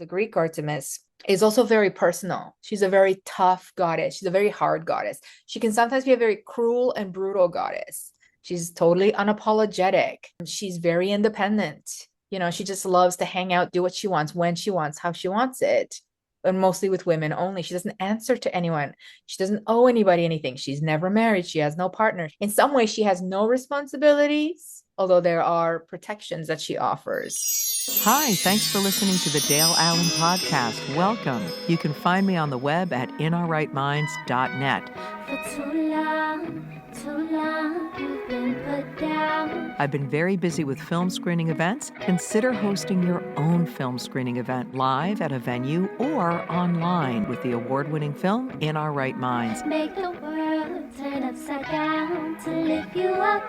the Greek Artemis, is also very personal. She's a very tough goddess. She's a very hard goddess. She can sometimes be a very cruel and brutal goddess. She's totally unapologetic. She's very independent. She just loves to hang out, do what she wants, when she wants, how she wants it. And mostly with women only. She doesn't answer to anyone. She doesn't owe anybody anything. She's never married. She has no partner. In some ways, she has no responsibilities, although there are protections that she offers. Hi, thanks for listening to the Dale Allen Podcast. Welcome. You can find me on the web at inourrightminds.net. For too long, you've been put down. I've been very busy with film screening events. Consider hosting your own film screening event live at a venue or online with the award-winning film In Our Right Minds. Make the world turn upside down to lift you up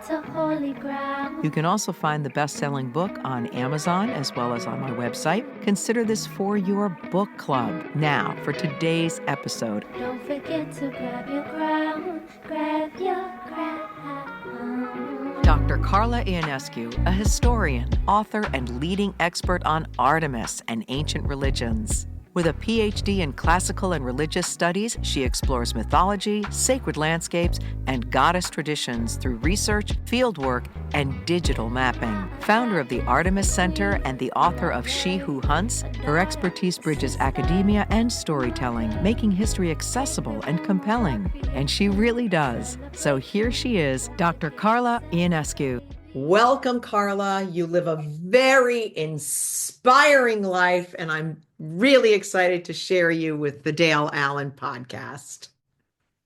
to holy ground. You can also find the best-selling book on Amazon as well as on my website. Consider this for your book club. Now, for today's episode. Don't forget to grab your crown, grab your crown. Dr. Carla Ionescu, a historian, author, and leading expert on Artemis and ancient religions. With a PhD in classical and religious studies, she explores mythology, sacred landscapes, and goddess traditions through research, fieldwork, and digital mapping. Founder of the Artemis Center and the author of She Who Hunts, her expertise bridges academia and storytelling, making history accessible and compelling. And she really does. So here she is, Dr. Carla Ionescu. Welcome, Carla. You live a very inspiring life, and I'm really excited to share you with the Dale Allen Podcast.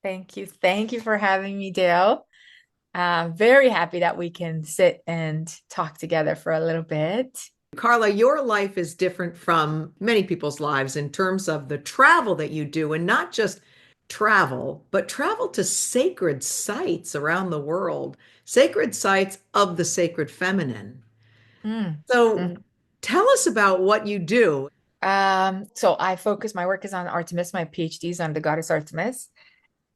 Thank you. Thank you for having me, Dale. Very happy that we can sit and talk together for a little bit. Carla, your life is different from many people's lives in terms of the travel that you do, and not just travel, but travel to sacred sites around the world, sacred sites of the sacred feminine. So tell us about what you do. So my work is on Artemis. My PhD is on the goddess Artemis.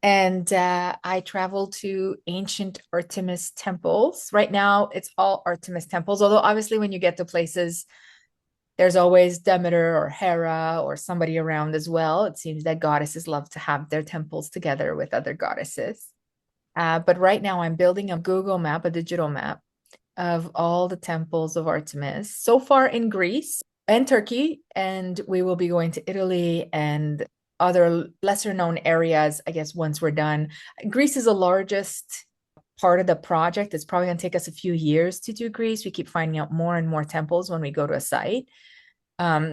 And I travel to ancient Artemis temples. Right now, it's all Artemis temples, although obviously when you get to places, there's always Demeter or Hera or somebody around as well. It seems that goddesses love to have their temples together with other goddesses. But right now I'm building a Google map, a digital map of all the temples of Artemis, so far in Greece and Turkey. And we will be going to Italy and other lesser known areas, I guess, once we're done. Greece is the largest part of the project. It's probably going to take us a few years to do Greece. We keep finding out more and more temples when we go to a site.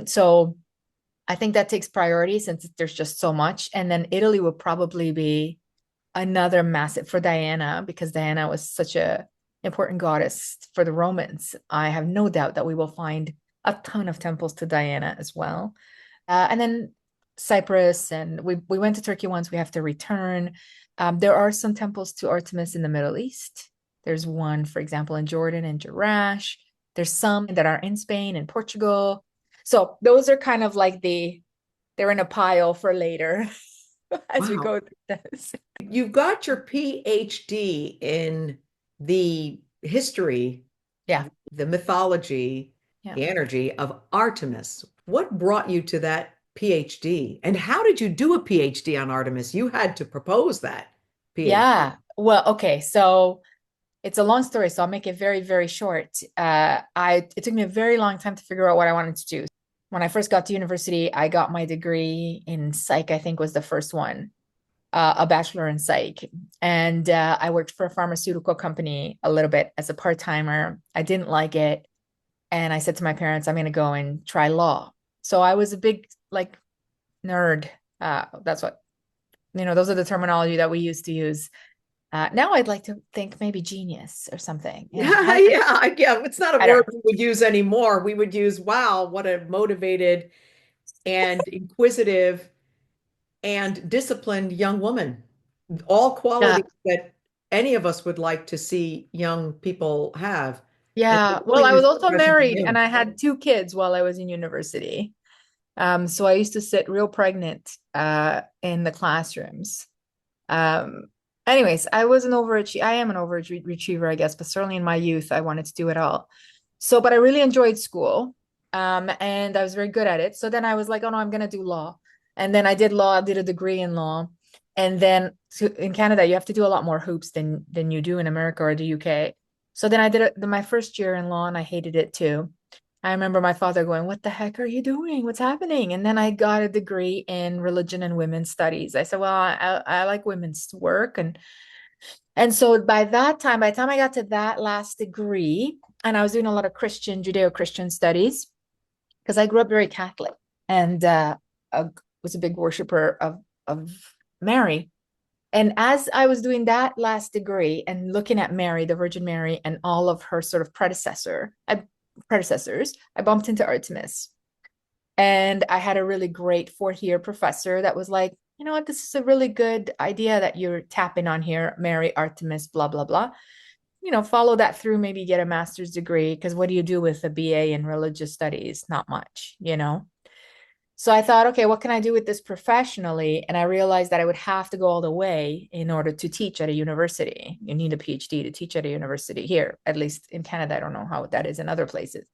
So I think that takes priority since there's just so much. And then Italy will probably be another massive for Diana, because Diana was such a important goddess for the Romans. I have no doubt that we will find a ton of temples to Diana as well. And then Cyprus, and we went to Turkey once. We have to return. There are some temples to Artemis in the Middle East. There's one, for example, in Jordan and Jerash. There's some that are in Spain and Portugal. So those are kind of like they're in a pile for later as we go through this. You've got your PhD in the history, the mythology, the energy of Artemis. What brought you to that PhD? And how did you do a PhD on Artemis? You had to propose that PhD. Yeah. Well, okay. So it's a long story, so I'll make it very, very short. It took me a very long time to figure out what I wanted to do. When I first got to university, I got my degree in psych, I think was the first one, a bachelor in psych. And I worked for a pharmaceutical company a little bit as a part-timer. I didn't like it. And I said to my parents, I'm going to go and try law. So I was a big nerd. That's what, those are the terminology that we used to use. Now I'd like to think maybe genius or something. Yeah. It's not a word we would use anymore. We would use, wow, what a motivated and inquisitive and disciplined young woman. All qualities that any of us would like to see young people have. Yeah. Well, I was also married and I had 2 kids while I was in university. So I used to sit real pregnant in the classrooms. Anyways, I am an overachiever, I guess, but certainly in my youth, I wanted to do it all. But I really enjoyed school. And I was very good at it. So then I was like, oh no, I'm gonna do law. And then I did law, I did a degree in law. And then in Canada, you have to do a lot more hoops than you do in America or the UK. So then I did my first year in law and I hated it too. I remember my father going, what the heck are you doing? What's happening? And then I got a degree in religion and women's studies. I said, well, I like women's work. And so by the time I got to that last degree, and I was doing a lot of Judeo-Christian studies, because I grew up very Catholic and was a big worshiper of Mary. And as I was doing that last degree and looking at Mary, the Virgin Mary, and all of her sort of predecessors, I bumped into Artemis. And I had a really great fourth year professor that was like, you know what, this is a really good idea that you're tapping on here, Mary, Artemis, blah, blah, blah. Follow that through, maybe get a master's degree, because what do you do with a BA in religious studies? Not much. So I thought, okay, what can I do with this professionally? And I realized that I would have to go all the way in order to teach at a university. You need a PhD to teach at a university here, at least in Canada. I don't know how that is in other places.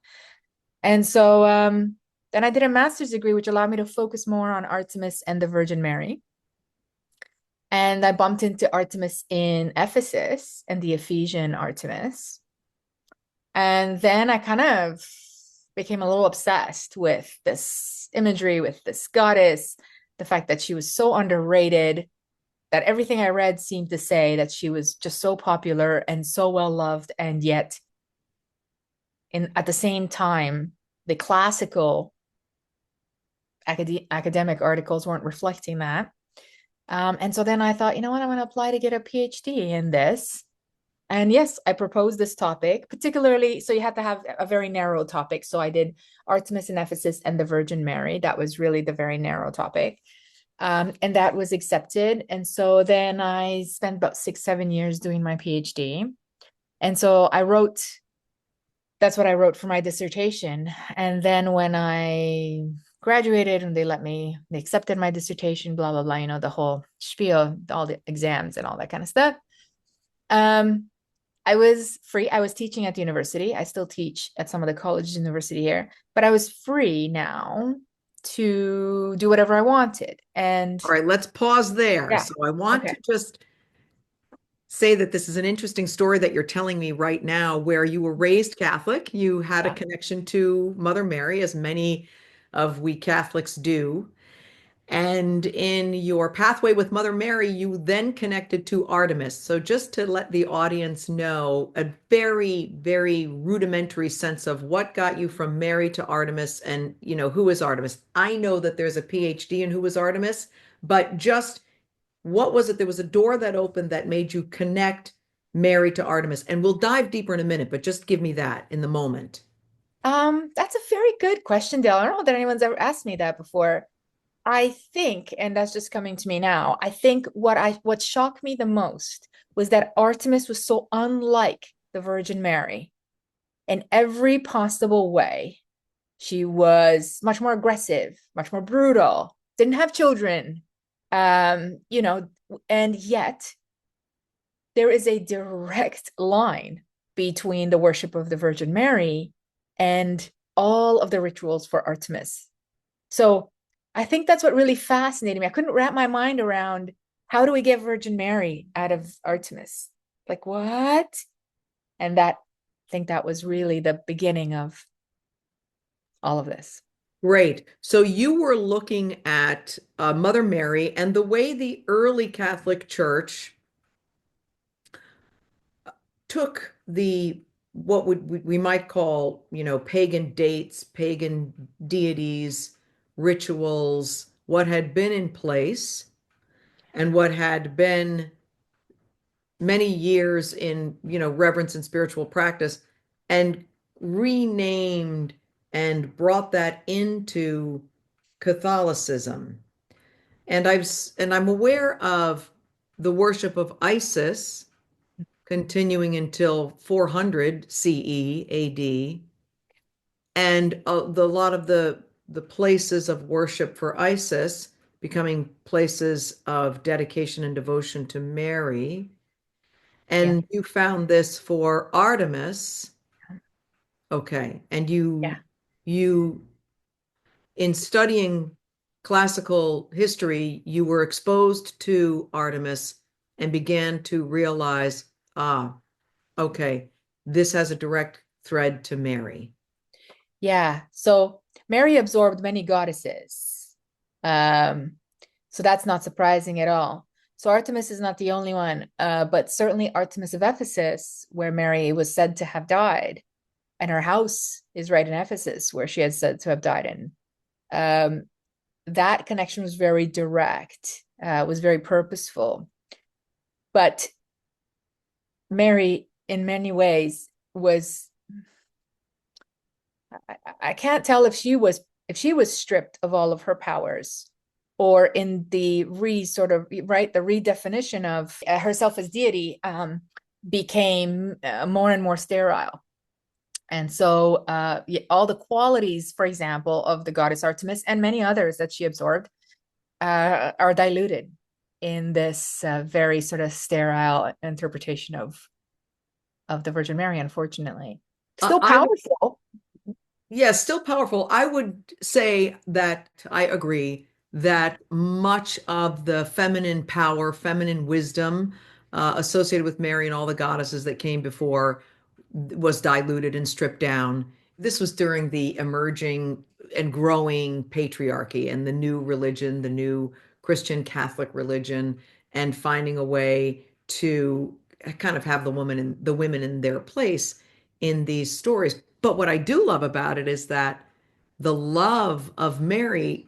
And so then I did a master's degree, which allowed me to focus more on Artemis and the Virgin Mary. And I bumped into Artemis in Ephesus and the Ephesian Artemis. And then I kind of became a little obsessed with this imagery, with this goddess, the fact that she was so underrated, that everything I read seemed to say that she was just so popular and so well loved. And yet, at the same time, the classical academic articles weren't reflecting that. And so then I thought, you know what, I'm going to apply to get a PhD in this. And yes, I proposed this topic, particularly, so you had to have a very narrow topic. So I did Artemis in Ephesus and the Virgin Mary. That was really the very narrow topic. And that was accepted. And so then I spent about 6-7 years doing my PhD. And so that's what I wrote for my dissertation. And then when I graduated and they accepted my dissertation, blah, blah, blah, the whole spiel, all the exams and all that kind of stuff. I was free. I was teaching at the university. I still teach at some of the colleges, university here, but I was free now to do whatever I wanted. And All right, let's pause there. yeah, So I want okay, to just say that this is an interesting story that you're telling me right now, where you were raised Catholic, you had a yeah. connection to Mother Mary, as many of we Catholics do. And in your pathway with Mother Mary, you then connected to Artemis. So just to let the audience know, a very, very rudimentary sense of what got you from Mary to Artemis and, who is Artemis. I know that there's a PhD in who is Artemis, but just what was it? There was a door that opened that made you connect Mary to Artemis. And we'll dive deeper in a minute, but just give me that in the moment. That's a very good question, Dale. I don't know that anyone's ever asked me that before. I think, and that's just coming to me now, I think what shocked me the most was that Artemis was so unlike the Virgin Mary in every possible way. She was much more aggressive, much more brutal, didn't have children, um, you know, and yet there is a direct line between the worship of the Virgin Mary and all of the rituals for Artemis. So I think that's what really fascinated me. I couldn't wrap my mind around, how do we get Virgin Mary out of Artemis? Like, what? And I think that was really the beginning of all of this. Great. So you were looking at Mother Mary and the way the early Catholic Church took the what would we might call, pagan dates, pagan deities, rituals, what had been in place and what had been many years in, reverence and spiritual practice, and renamed and brought that into Catholicism. And I'm aware of the worship of Isis continuing until 400 CE AD, and a lot of the places of worship for Isis becoming places of dedication and devotion to Mary. Yeah. And you found this for Artemis. Okay. And you Yeah. you, in studying classical history, you were exposed to Artemis and began to realize, ah, okay, this has a direct thread to Mary. Yeah. So Mary absorbed many goddesses. Um, so that's not surprising at all. So Artemis is not the only one, but certainly Artemis of Ephesus, where Mary was said to have died, and her house is right in Ephesus, where she is said to have died in. Um, that connection was very direct, was very purposeful. But Mary, in many ways, was I can't tell if she was stripped of all of her powers, or in the sort of right the redefinition of herself as deity became more and more sterile. And so all the qualities, for example, of the goddess Artemis and many others that she absorbed are diluted in this very sort of sterile interpretation of the Virgin Mary, unfortunately. Still I powerful. Yeah, still powerful. I would say that I agree that much of the feminine power, feminine wisdom associated with Mary and all the goddesses that came before was diluted and stripped down. This was during the emerging and growing patriarchy and the new religion, the new Christian Catholic religion, and finding a way to kind of have the women in their place in these stories. But what I do love about it is that the love of Mary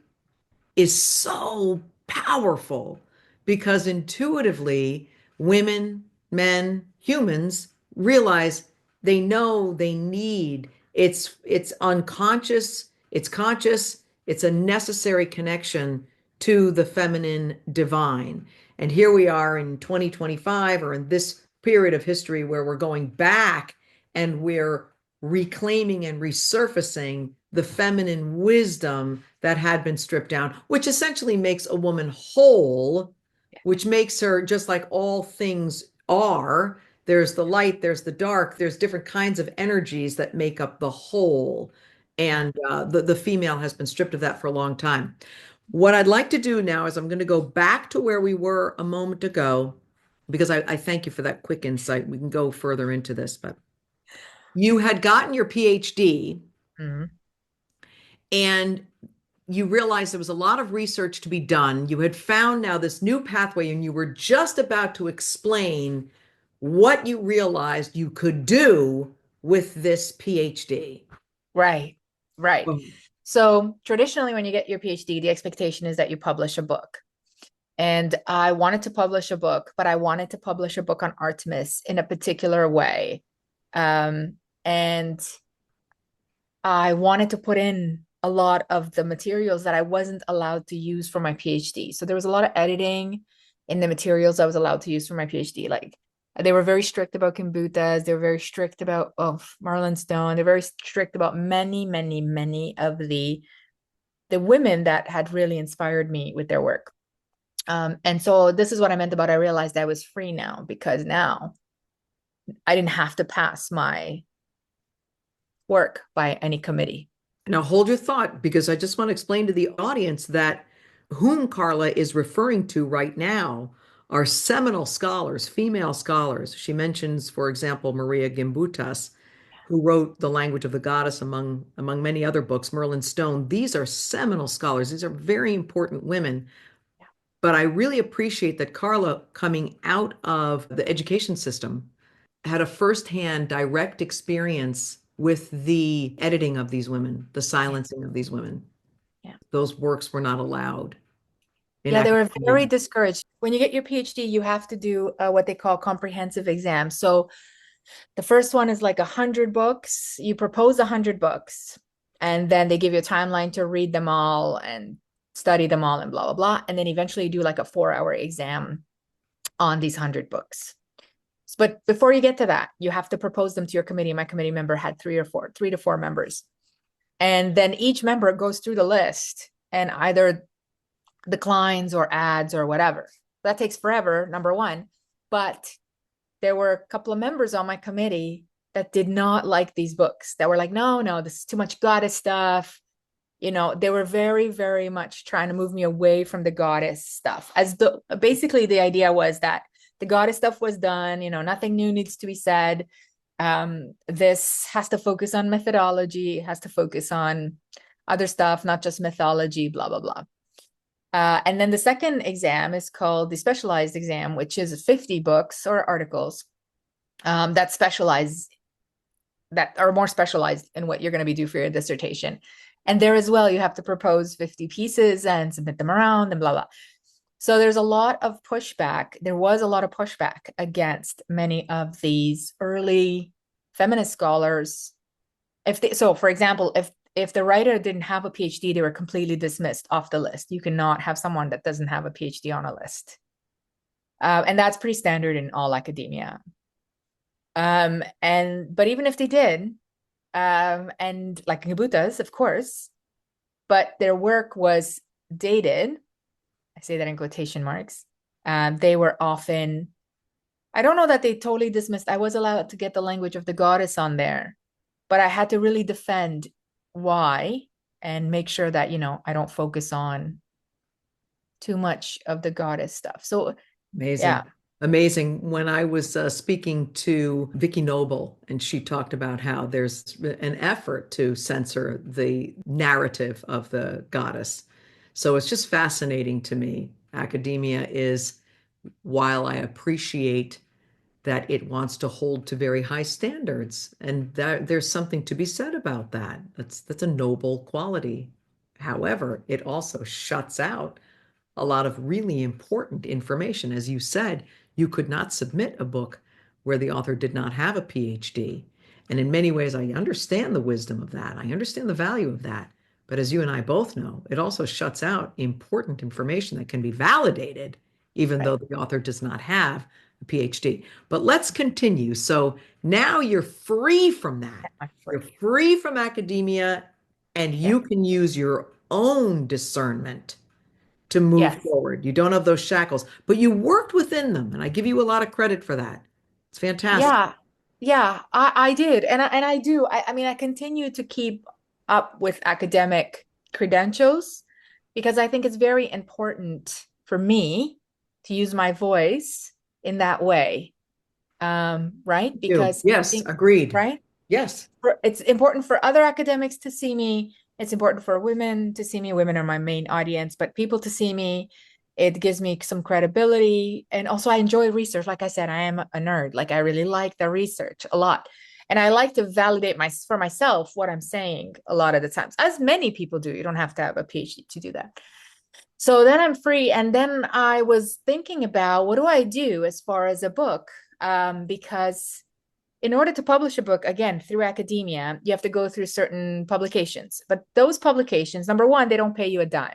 is so powerful because intuitively women, men, humans realize they know they need it's unconscious, it's conscious, it's a necessary connection to the feminine divine. And here we are in 2025 or in this period of history where we're going back and we're reclaiming and resurfacing the feminine wisdom that had been stripped down, which essentially makes a woman whole, which makes her just like all things are. There's the light, there's the dark, there's different kinds of energies that make up the whole. And the female has been stripped of that for a long time. What I'd like to do now is I'm going to go back to where we were a moment ago, because I thank you for that quick insight. We can go further into this, but you had gotten your PhD. Mhm. And you realized there was a lot of research to be done. You had found now this new pathway, and you were just about to explain what you realized you could do with this PhD. Right, right. Oh. So traditionally, when you get your PhD, the expectation is that you publish a book. And I wanted to publish a book, but I wanted to publish a book on Artemis in a particular way. And I wanted to put in a lot of the materials that I wasn't allowed to use for my PhD. So there was a lot of editing in the materials I was allowed to use for my PhD. Like they were very strict about kombutas. They were very strict about Marlon Stone. They're very strict about many, many, many of the women that had really inspired me with their work. And so this is what I meant about I realized I was free now, because now I didn't have to pass my work by any committee. Now hold your thought, because I just want to explain to the audience that whom Carla is referring to right now are seminal scholars, female scholars. She mentions, for example, Maria Gimbutas, who wrote The Language of the Goddess, among many other books, Merlin Stone. These are seminal scholars. These are very important women. But I really appreciate that Carla, coming out of the education system, had a firsthand direct experience with the editing of these women, the Yeah. silencing of these women. Yeah. Those works were not allowed in Yeah, they were very academia. discouraged. When you get your PhD, you have to do what they call comprehensive exams. So the first one is like 100 books. You propose 100 books, and then they give you a timeline to read them all and study them all and blah, blah, blah. And then eventually you do like a 4-hour exam on these 100 books. But before you get to that, you have to propose them to your committee. My committee member had 3 to 4 members. And then each member goes through the list and either declines or adds or whatever. That takes forever, number one. But there were a couple of members on my committee that did not like these books, that were like, no, no, this is too much goddess stuff. They were very, very much trying to move me away from the goddess stuff. Basically the idea was that the goddess stuff was done, nothing new needs to be said. This has to focus on methodology, has to focus on other stuff, not just mythology, blah, blah, blah. And then the second exam is called the specialized exam, which is 50 books or articles that are more specialized in what you're going to be doing for your dissertation. And there as well, you have to propose 50 pieces and submit them around and blah, blah. So there's a lot of pushback. There was a lot of pushback against many of these early feminist scholars. So for example, if the writer didn't have a PhD, they were completely dismissed off the list. You cannot have someone that doesn't have a PhD on a list. And that's pretty standard in all academia. But even if they did, and like Ngubuta's, of course, but their work was dated, I say that in quotation marks, they were often, I don't know that they totally dismissed. I was allowed to get the language of the goddess on there, but I had to really defend why and make sure that, I don't focus on too much of the goddess stuff. So Amazing. yeah. Amazing. When I was speaking to Vicky Noble, and she talked about how there's an effort to censor the narrative of the goddess. So it's just fascinating to me. Academia is, while I appreciate that it wants to hold to very high standards, and that there's something to be said about that. That's a noble quality. However, it also shuts out a lot of really important information. As you said, you could not submit a book where the author did not have a PhD. And in many ways, I understand the wisdom of that. I understand the value of that. But as you and I both know, it also shuts out important information that can be validated, even though the author does not have a PhD. But let's continue. So now you're free from that. You're free from academia, and you can use your own discernment to move forward. You don't have those shackles, but you worked within them, and I give you a lot of credit for that. It's fantastic. Yeah, I did. And I do. I mean, I continue to keep up with academic credentials because I think it's very important for me to use my voice in that way. Right? Because I Yes, think, agreed. right? Yes. It's important for other academics to see me. It's important for women to see me. Women are my main audience, but people to see me, it gives me some credibility. And also I enjoy research. Like I said, I am a nerd. Like I really like the research a lot. And I like to validate for myself what I'm saying a lot of the times, as many people do. You don't have to have a PhD to do that. So then I'm free. And then I was thinking about what do I do as far as a book? Because in order to publish a book, again, through academia, you have to go through certain publications. But those publications, number one, they don't pay you a dime.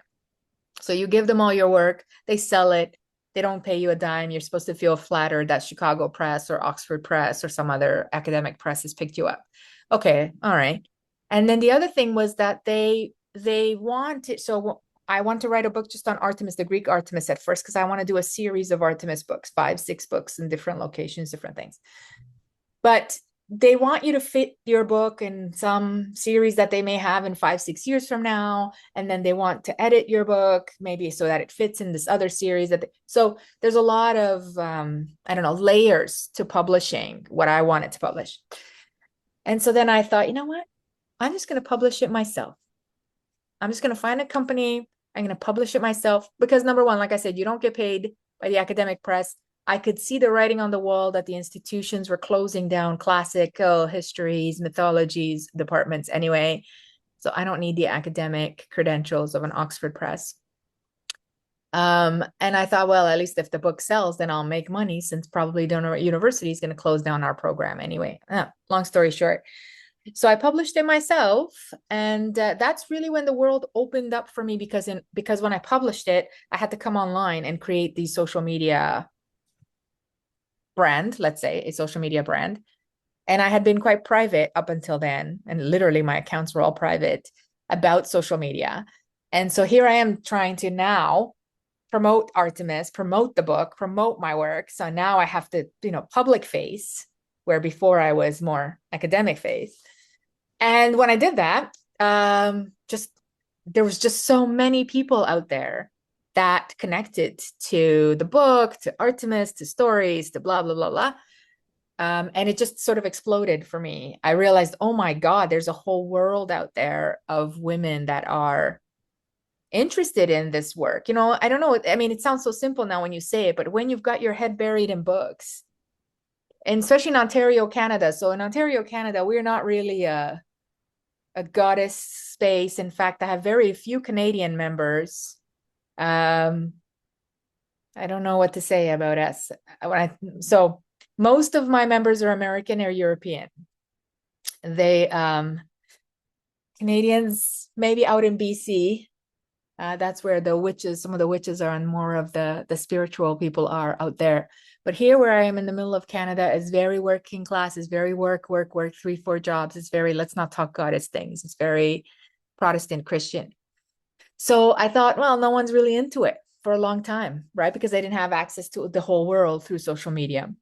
So you give them all your work, they sell it, they don't pay you a dime. You're supposed to feel flattered that Chicago Press or Oxford Press or some other academic press has picked you up. Okay, all right. And then the other thing was that they wanted, so I want to write a book just on Artemis, the Greek Artemis at first, because I want to do a series of Artemis books, 5, 6 books in different locations, different things. But they want you to fit your book in some series that they may have in 5, 6 years from now. And then they want to edit your book, maybe so that it fits in this other series. So there's a lot of, I don't know, layers to publishing what I wanted to publish. And so then I thought, you know what? I'm just going to publish it myself. I'm just going to find a company. I'm going to publish it myself because number one, like I said, you don't get paid by the academic press. I could see the writing on the wall that the institutions were closing down classical histories, mythologies, departments anyway. So I don't need the academic credentials of an Oxford Press. And I thought, well, at least if the book sells, then I'll make money since probably Donor University is going to close down our program anyway. Long story short. So I published it myself, and that's really when the world opened up for me because when I published it, I had to come online and create the social media brand, let's say a social media brand. And I had been quite private up until then. And literally my accounts were all private about social media. And so here I am trying to now promote Artemis, promote the book, promote my work. So now I have to, public face where before I was more academic faith. And when I did that, just there was just so many people out there that connected to the book, to Artemis, to stories, to blah, blah, blah, blah. And it just sort of exploded for me. I realized, oh my God, there's a whole world out there of women that are interested in this work. You know, I don't know. I mean, it sounds so simple now when you say it, but when you've got your head buried in books, and especially in Ontario, Canada. So in Ontario, Canada, we're not really a goddess space. In fact, I have very few Canadian members. Um, I don't know what to say about us. So most of my members are American or European. They Canadians maybe out in BC. That's where the witches, some of the witches are, and more of the spiritual people are out there. But here, where I am in the middle of Canada, is very working class. Is very work, 3, 4 jobs. It's very let's not talk goddess things. It's very Protestant Christian. So I thought, well, no one's really into it for a long time, right? Because they didn't have access to the whole world through social media.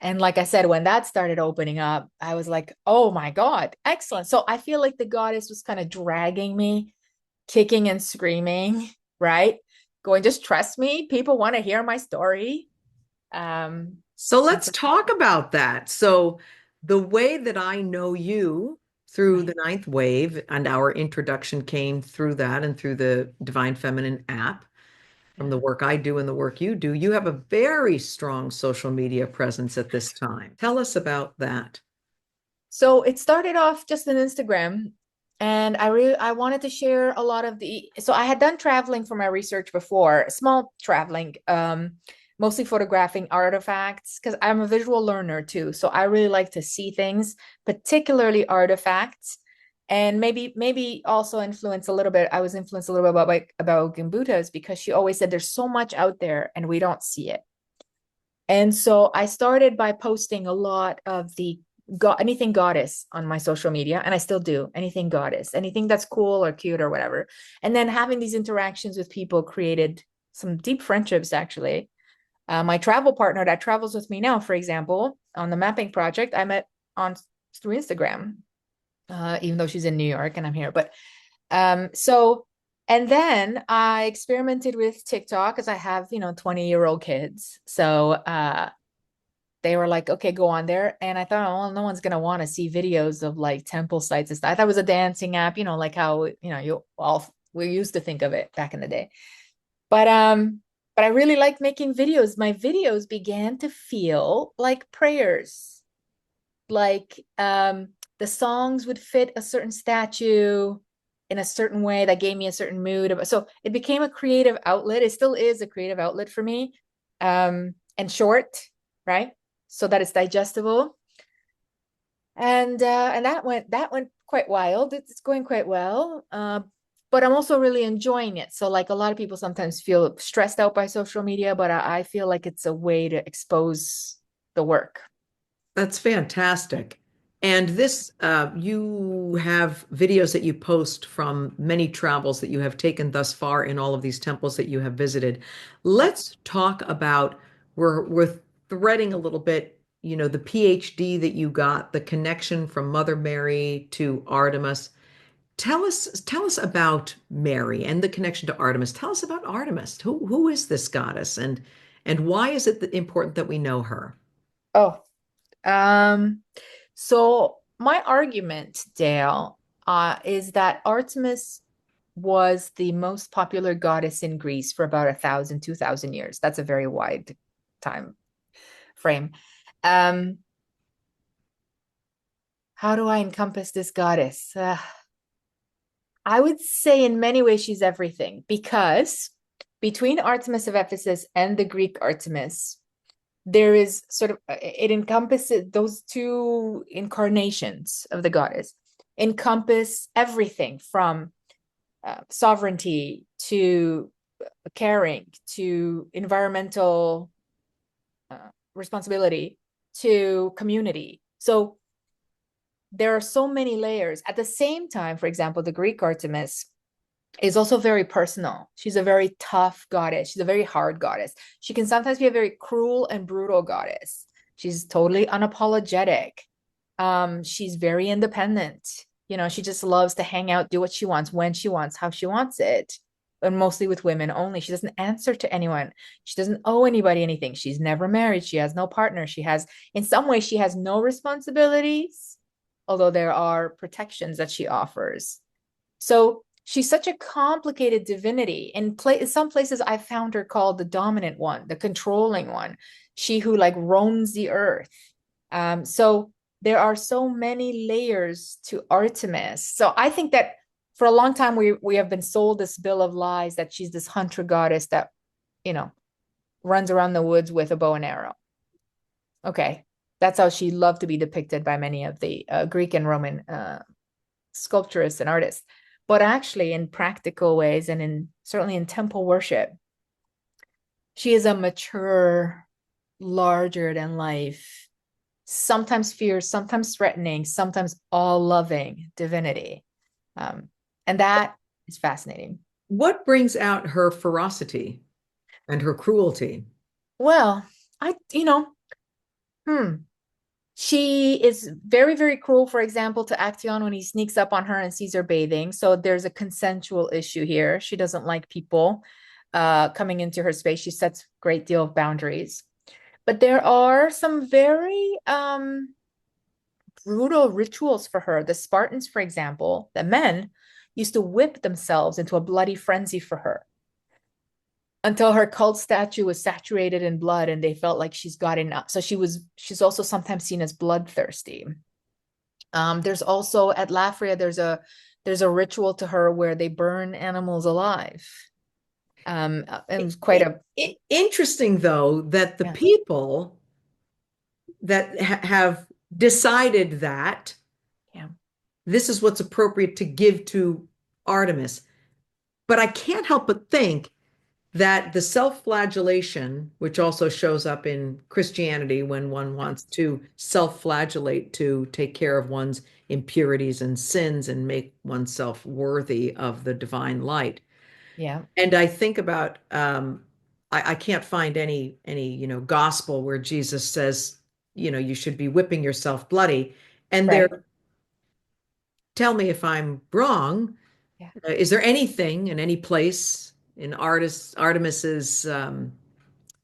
And like I said, when that started opening up, I was like, oh my God, excellent. So I feel like the goddess was kind of dragging me, kicking and screaming, right? Going, just trust me. People want to hear my story. So let's talk about that. So the way that I know you through the Ninth Wave, and our introduction came through that and through the Divine Feminine app, from the work I do and the work you do, you have a very strong social media presence at this time. Tell us about that. So it started off just on Instagram, and I wanted to share a lot of so I had done traveling for my research before, small traveling, mostly photographing artifacts, because I'm a visual learner too. So I really like to see things, particularly artifacts, and maybe also influence a little bit. I was influenced a little bit about Gimbutas, because she always said there's so much out there and we don't see it. And so I started by posting a lot of the anything goddess on my social media, and I still do anything goddess, anything that's cool or cute or whatever. And then having these interactions with people created some deep friendships, actually. My travel partner that travels with me now, for example, on the mapping project, I met on through Instagram, even though she's in New York and I'm here. But and then I experimented with TikTok, because I have 20-year-old kids. So they were like, okay, go on there. And I thought, oh, well, no one's gonna want to see videos of like temple sites and stuff. I thought it was a dancing app, like how you all we used to think of it back in the day. But I really liked making videos. My videos began to feel like prayers. Like the songs would fit a certain statue in a certain way that gave me a certain mood. So it became a creative outlet. It still is a creative outlet for me. And short, right? So that it's digestible. And that went quite wild. It's going quite well. But I'm also really enjoying it. So like a lot of people sometimes feel stressed out by social media, but I feel like it's a way to expose the work. That's fantastic. And this, you have videos that you post from many travels that you have taken thus far in all of these temples that you have visited. Let's talk about, we're threading a little bit, the PhD that you got, the connection from Mother Mary to Artemis. Tell us about Mary and the connection to Artemis. Tell us about Artemis. Who is this goddess, and why is it important that we know her? Oh, so my argument, Dale, is that Artemis was the most popular goddess in Greece for about 1,000, 2,000 years. That's a very wide time frame. How do I encompass this goddess? I would say in many ways she's everything, because between Artemis of Ephesus and the Greek Artemis, there is sort of, it encompasses those two incarnations of the goddess, encompass everything from sovereignty to caring to environmental responsibility to community. So there are so many layers. At the same time, for example, the Greek Artemis is also very personal. She's a very tough goddess. She's a very hard goddess. She can sometimes be a very cruel and brutal goddess. She's totally unapologetic. She's very independent. She just loves to hang out, do what she wants, when she wants, how she wants it. And mostly with women only. She doesn't answer to anyone. She doesn't owe anybody anything. She's never married. She has no partner. In some ways, she has no responsibilities, although there are protections that she offers. So she's such a complicated divinity. In some places, I found her called the dominant one, the controlling one, she who like roams the earth. So there are so many layers to Artemis. So I think that for a long time we have been sold this bill of lies that she's this hunter goddess that, you know, runs around the woods with a bow and arrow. Okay, that's how she loved to be depicted by many of the Greek and Roman sculpturists and artists. But actually, in practical ways and certainly in temple worship, she is a mature, larger than life, sometimes fierce, sometimes threatening, sometimes all loving divinity. And that is fascinating. What brings out her ferocity and her cruelty? Well, I, you know, hmm. She is very, very cruel, for example, to Actaeon when he sneaks up on her and sees her bathing. So there's a consensual issue here. She doesn't like people coming into her space. She sets a great deal of boundaries. But there are some very brutal rituals for her. The Spartans, for example, the men used to whip themselves into a bloody frenzy for her until her cult statue was saturated in blood and they felt like she's got enough. So she's also sometimes seen as bloodthirsty. There's also at Lafria, there's a ritual to her where they burn animals alive. It was quite Interesting, though, that the yeah, people that have decided that yeah, this is what's appropriate to give to Artemis. But I can't help but think that the self-flagellation, which also shows up in Christianity when one wants to self-flagellate to take care of one's impurities and sins and make oneself worthy of the divine light. yeah, And I think about I can't find any gospel where Jesus says, you should be whipping yourself bloody. And right, there, tell me if I'm wrong. yeah, Is there anything in any place in Artemis's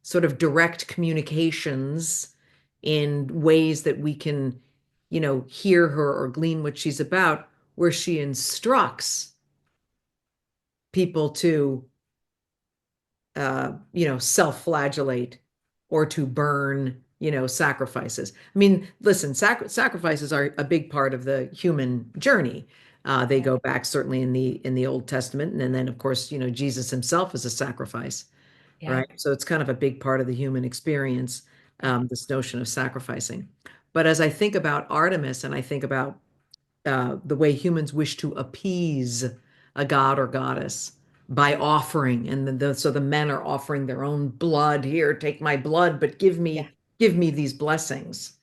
sort of direct communications in ways that we can, hear her or glean what she's about, where she instructs people to, self-flagellate or to burn, sacrifices? I mean, listen, sacrifices are a big part of the human journey. They yeah, go back certainly in the Old Testament, and then of course, Jesus himself is a sacrifice, yeah, right? So it's kind of a big part of the human experience, this notion of sacrificing. But as I think about Artemis and I think about the way humans wish to appease a god or goddess by offering, and so the men are offering their own blood. Here, take my blood, but give yeah, me give me these blessings.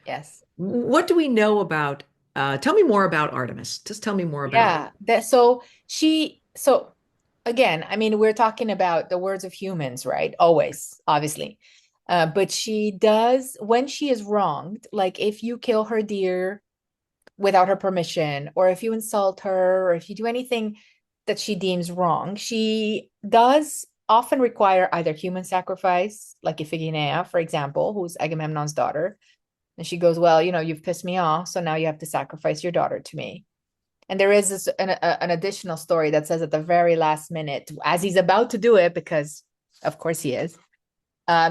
yes. What do we know about? Tell me more about Artemis. Just tell me more about. Yeah, so again, I mean, we're talking about the words of humans, right? Always, obviously. But she does, when she is wronged, like if you kill her deer without her permission, or if you insult her, or if you do anything that she deems wrong, she does often require either human sacrifice, like Iphigenia, for example, who's Agamemnon's daughter. And she goes, well, you've pissed me off, so now you have to sacrifice your daughter to me. And there is an additional story that says at the very last minute, as he's about to do it, because of course he is,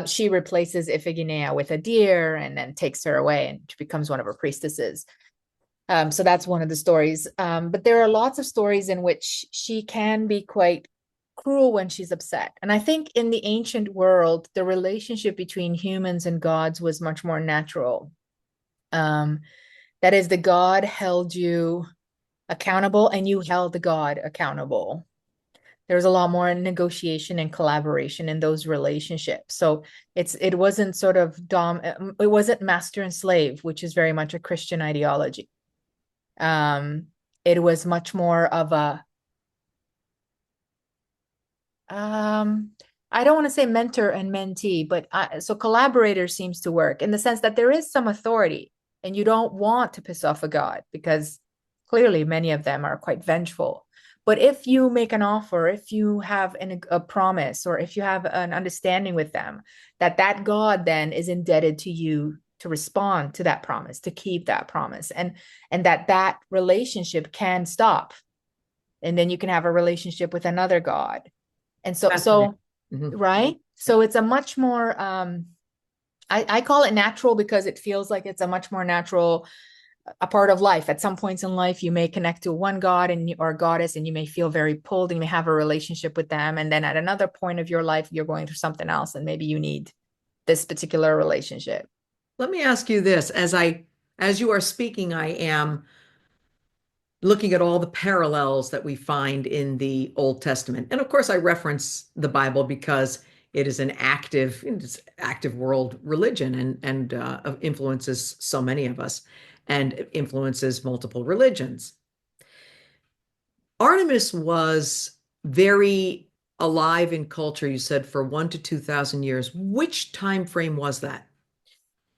she replaces Iphigenia with a deer and then takes her away and she becomes one of her priestesses. So that's one of the stories. But there are lots of stories in which she can be quite cruel when she's upset. And I think in the ancient world, the relationship between humans and gods was much more natural. That is, the god held you accountable and you held the god accountable. There was a lot more negotiation and collaboration in those relationships. So it wasn't sort of it wasn't master and slave, which is very much a Christian ideology. It was much more of a I don't want to say mentor and mentee, but so collaborator seems to work in the sense that there is some authority and you don't want to piss off a god because clearly many of them are quite vengeful. But if you make an offer, if you have a promise, or if you have an understanding with them, that god then is indebted to you to respond to that promise, to keep that promise, and that relationship can stop, and then you can have a relationship with another god. And so Fascinating. so Mhm. right? So it's a much more I call it natural because it feels like it's a much more natural a part of life. At some points in life, you may connect to one god and or goddess, and you may feel very pulled and you may have a relationship with them. And then at another point of your life, you're going through something else, and maybe you need this particular relationship. Let me ask you this. As you are speaking, I am looking at all the parallels that we find in the Old Testament. And of course, I reference the Bible because it is an active world religion and influences so many of us and influences multiple religions. Artemis was very alive in culture, you said, for 1 to 2,000 years. Which time frame was that?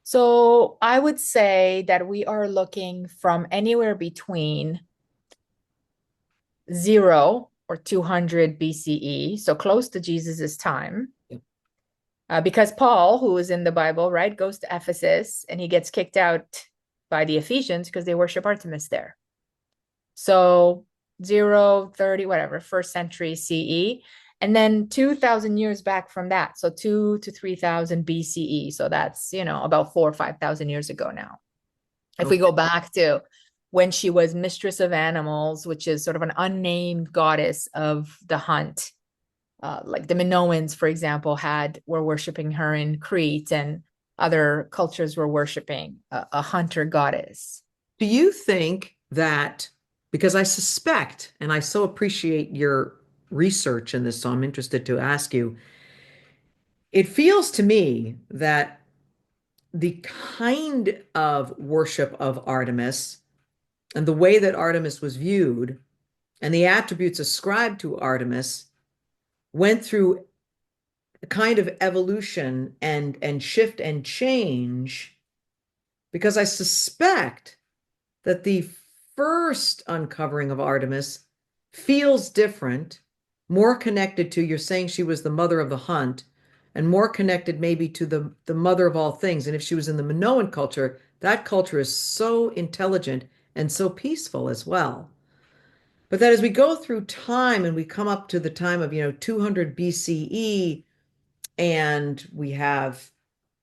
So I would say that we are looking from anywhere between 0 or 200 BCE, so close to Jesus's time. Yeah. Because Paul, who is in the Bible, right, goes to Ephesus and he gets kicked out by the Ephesians because they worship Artemis there. So 0, 30, whatever, first century CE. And then 2,000 years back from that. So 2 to 3,000 BCE. So that's, about 4 or 5,000 years ago now. If we Okay. go back to when she was mistress of animals, which is sort of an unnamed goddess of the hunt, like the Minoans, for example, were worshiping her in Crete, and other cultures were worshiping a hunter goddess. Do you think that, because I suspect, and I so appreciate your research in this, so I'm interested to ask you, it feels to me that the kind of worship of Artemis and the way that Artemis was viewed and the attributes ascribed to Artemis went through a kind of evolution and shift and change, because I suspect that the first uncovering of Artemis feels different, more connected to, you're saying she was the mother of the hunt, and more connected maybe to the mother of all things. And if she was in the Minoan culture, that culture is so intelligent and so peaceful as well. But that as we go through time and we come up to the time of, 200 BCE, and we have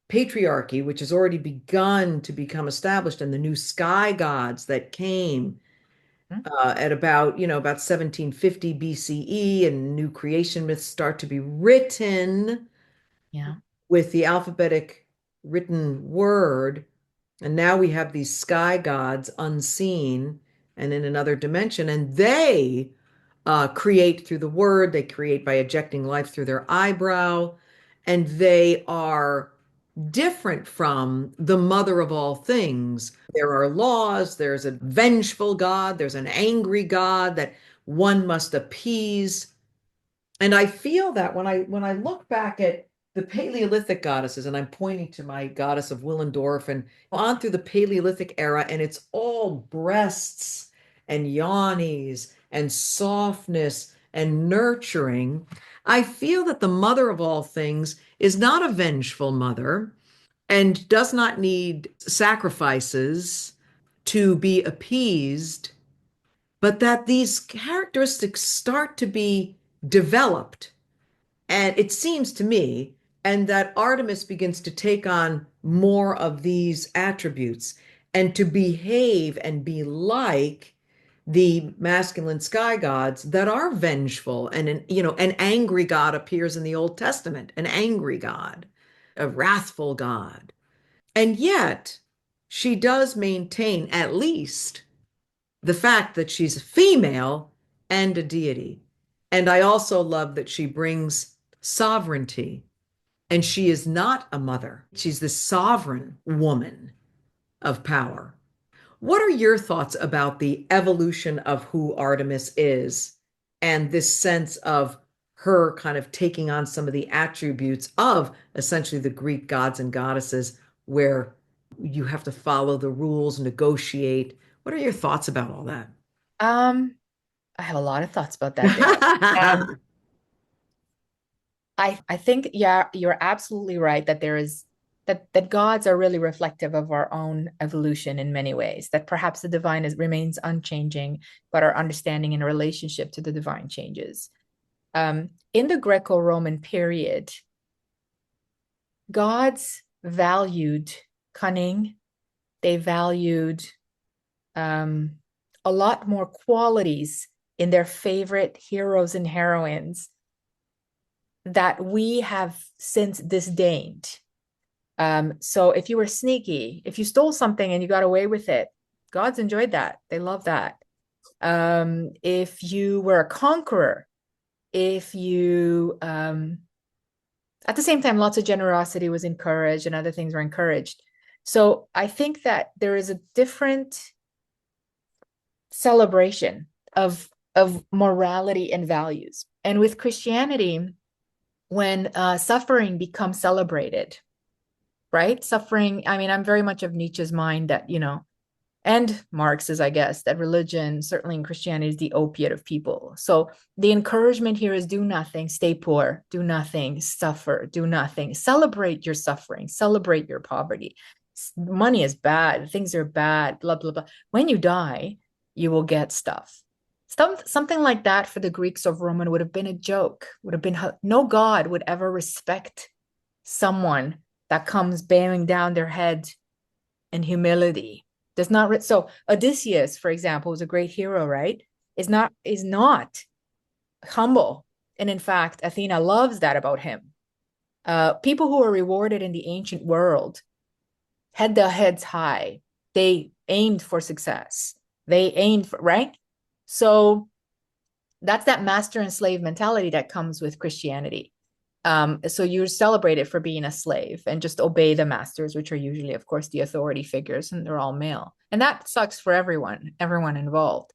patriarchy, which has already begun to become established, and the new sky gods that came at about 1750 BCE, and new creation myths start to be written Yeah. with the alphabetic written word. And now we have these sky gods unseen and in another dimension, and they create through the word, they create by ejecting life through their eyebrow, and they are different from the mother of all things. There are laws, there's a vengeful God, there's an angry God that one must appease. And I feel that when I look back at the Paleolithic goddesses, and I'm pointing to my goddess of Willendorf and on through the Paleolithic era, and it's all breasts and yawnies and softness and nurturing. I feel that the mother of all things is not a vengeful mother and does not need sacrifices to be appeased, but that these characteristics start to be developed. And it seems to me, and that Artemis begins to take on more of these attributes and to behave and be like the masculine sky gods that are vengeful. And an angry God appears in the Old Testament, an angry God, a wrathful God. And yet she does maintain at least the fact that she's a female and a deity. And I also love that she brings sovereignty, and she is not a mother. She's the sovereign woman of power. What are your thoughts about the evolution of who Artemis is and this sense of her kind of taking on some of the attributes of essentially the Greek gods and goddesses, where you have to follow the rules, negotiate. What are your thoughts about all that? Um, I have a lot of thoughts about that, Dale. Um, I think, yeah, you're absolutely right that there is that gods are really reflective of our own evolution in many ways, that perhaps the divine remains unchanging, but our understanding and relationship to the divine changes. In the Greco-Roman period, gods valued cunning, they valued um, a lot more qualities in their favorite heroes and heroines that we have since disdained. So if you were sneaky, if you stole something and you got away with it, gods enjoyed that. They love that. If you were a conqueror, if you, at the same time, lots of generosity was encouraged and other things were encouraged. So I think that there is a different celebration of morality and values. And with Christianity, when suffering becomes celebrated, right? Suffering, I mean, I'm very much of Nietzsche's mind that, and Marx's, I guess, that religion, certainly in Christianity, is the opiate of people. So the encouragement here is do nothing, stay poor, do nothing, suffer, do nothing, celebrate your suffering, celebrate your poverty. Money is bad, things are bad, blah, blah, blah. When you die, you will get stuff. Something like that for the Greeks of Roman would have been a joke, would have been no God would ever respect someone that comes bowing down their head in humility. Does not so Odysseus, for example, was a great hero, right? Is not humble. And in fact, Athena loves that about him. People who are rewarded in the ancient world had their heads high. They aimed for success. They aimed for, right? So that's that master and slave mentality that comes with Christianity. So you're celebrated for being a slave and just obey the masters, which are usually, of course, the authority figures, and they're all male. And that sucks for everyone involved.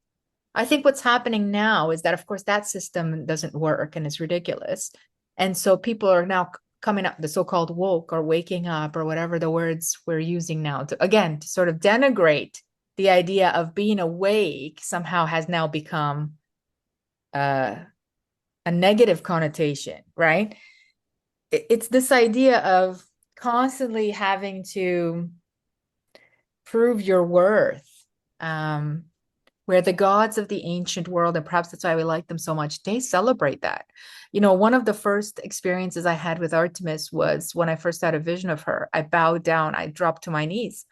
I think what's happening now is that, of course, that system doesn't work and it's ridiculous. And so people are now coming up, the so-called woke or waking up or whatever the words we're using now to, again, to sort of denigrate the idea of being awake somehow has now become a negative connotation, right? It's this idea of constantly having to prove your worth, where the gods of the ancient world, and perhaps that's why we like them so much, they celebrate that. One of the first experiences I had with Artemis was when I first had a vision of her. I bowed down, I dropped to my knees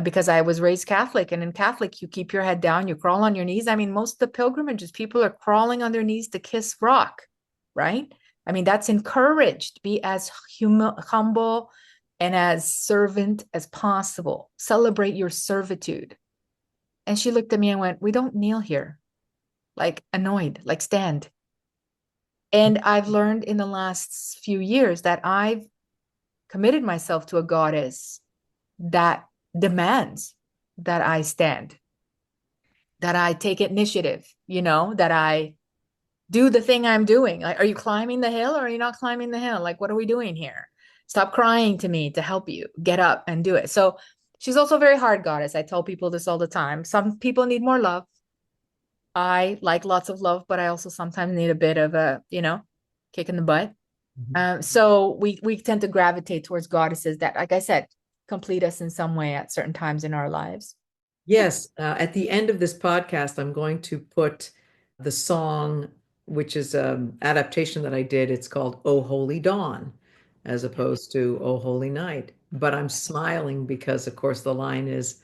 because I was raised Catholic. And in Catholic, you keep your head down, you crawl on your knees. I mean, most of the pilgrimages, people are crawling on their knees to kiss rock, right? I mean, that's encouraged. Be as humble and as servant as possible. Celebrate your servitude. And she looked at me and went, "We don't kneel here." Like annoyed, like stand. And I've learned in the last few years that I've committed myself to a goddess that demands that I stand, that I take initiative, that I do the thing I'm doing. Like, are you climbing the hill or are you not climbing the hill? Like, what are we doing here? Stop crying to me to help you. Get up and do it. So she's also a very hard goddess. I tell people this all the time. Some people need more love. I like lots of love, but I also sometimes need a bit of a, kick in the butt. So we tend to gravitate towards goddesses that, like I said, complete us in some way at certain times in our lives. Yes, at the end of this podcast, I'm going to put the song, which is an adaptation that I did. It's called "Oh Holy Dawn," as opposed to "Oh Holy Night." But I'm smiling because, of course, the line is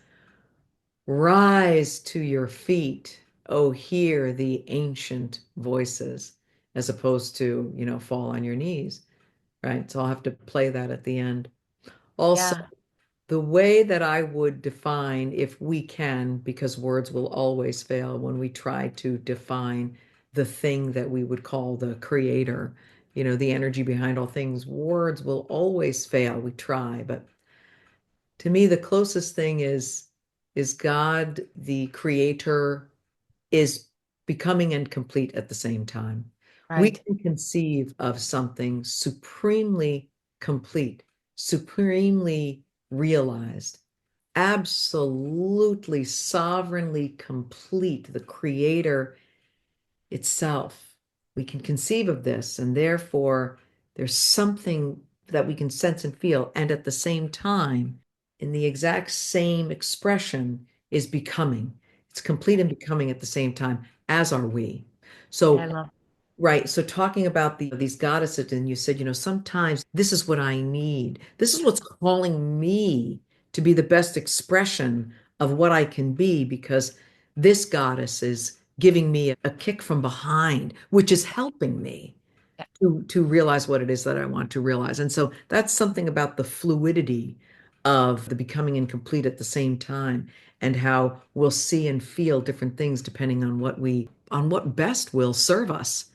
"Rise to your feet, oh, hear the ancient voices," as opposed to, fall on your knees, right? So I'll have to play that at the end. Also, Yeah. the way that I would define, if we can, because words will always fail when we try to define the thing that we would call the creator, the energy behind all things, words will always fail. We try, but to me, the closest thing is God, the creator, is becoming incomplete at the same time. We Right. can conceive of something supremely complete, supremely realized, absolutely sovereignly complete, the creator itself. We can conceive of this, and therefore there's something that we can sense and feel. And at the same time, in the exact same expression, is becoming. It's complete Yeah. and becoming at the same time, as are we. Yeah, I So love. right. So talking about these goddesses, and you said, sometimes this is what I need. This is what's calling me to be the best expression of what I can be, because this goddess is giving me a kick from behind, which is helping me Yeah. to realize what it is that I want to realize. And so that's something about the fluidity of the becoming incomplete at the same time, and how we'll see and feel different things depending on what best will serve us.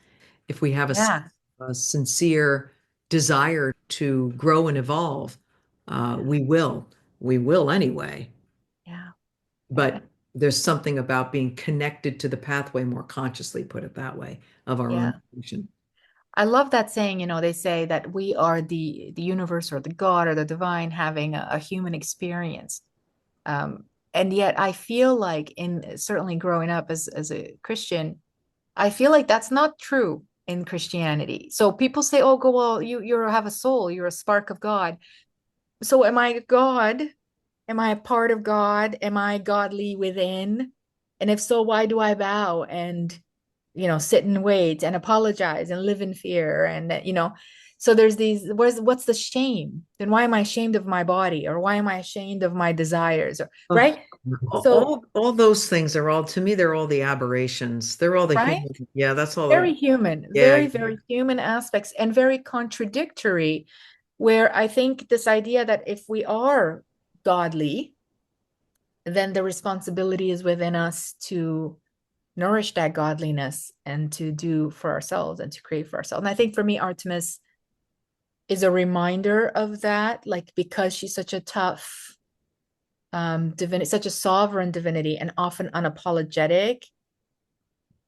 If we have Yeah. a sincere desire to grow and evolve, Yeah. we will anyway. Yeah. Yeah. But there's something about being connected to the pathway more consciously, put it that way, of our own Yeah. evolution. I love that saying, they say that we are the universe or the God or the divine having a human experience. And yet I feel like in certainly growing up as a Christian, I feel like that's not true in Christianity. So people say, "Oh, go well, you have a soul, you're a spark of God." So am I God? Am I a part of God? Am I godly within? And if so, why do I bow and, sit and wait and apologize and live in fear? And so there's these, what's the shame? Then why am I ashamed of my body? Or why am I ashamed of my desires? Or, Oh, right? So, all those things are all, to me, they're all the aberrations. They're all the right? human. Yeah, that's all. Very human, Yeah, very, very human aspects and very contradictory, where I think this idea that if we are godly, then the responsibility is within us to nourish that godliness and to do for ourselves and to create for ourselves. And I think for me, Artemis is a reminder of that, like because she's such a tough divinity, such a sovereign divinity, and often unapologetic.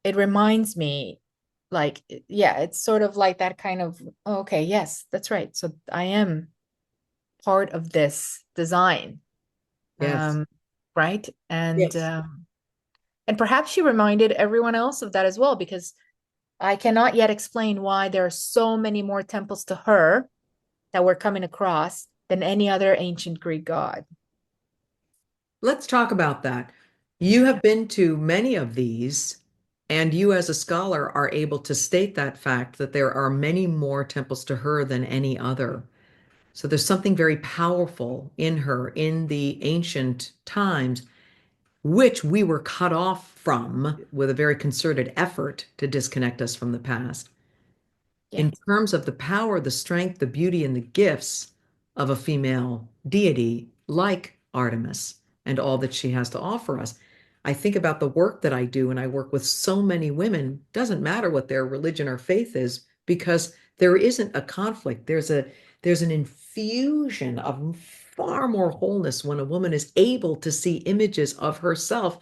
It reminds me, like, yeah, it's sort of like that kind of, oh, okay, yes, that's right. So I am part of this design, yes, um, right? yes. And perhaps she reminded everyone else of that as well, because I cannot yet explain why there are so many more temples to her that we're coming across than any other ancient Greek god. Let's talk about that. You have been to many of these, and you, as a scholar, are able to state that fact that there are many more temples to her than any other. So there's something very powerful in her in the ancient times, which we were cut off from with a very concerted effort to disconnect us from the past. In Yes, terms of the power, the strength, the beauty, and the gifts of a female deity like Artemis and all that she has to offer us. I think about the work that I do, and I work with so many women, doesn't matter what their religion or faith is, because there isn't a conflict. There's an infusion of far more wholeness when a woman is able to see images of herself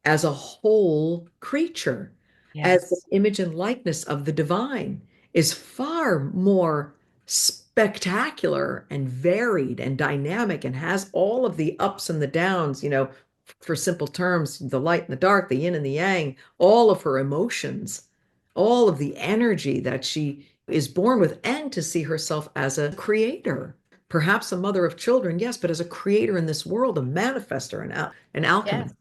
as a whole creature, as the yes, image and likeness of the divine, is far more spectacular and varied and dynamic, and has all of the ups and the downs, for simple terms, the light and the dark, the yin and the yang, all of her emotions, all of the energy that she is born with, and to see herself as a creator. Perhaps a mother of children, yes, but as a creator in this world, a manifester, an yes, alchemist.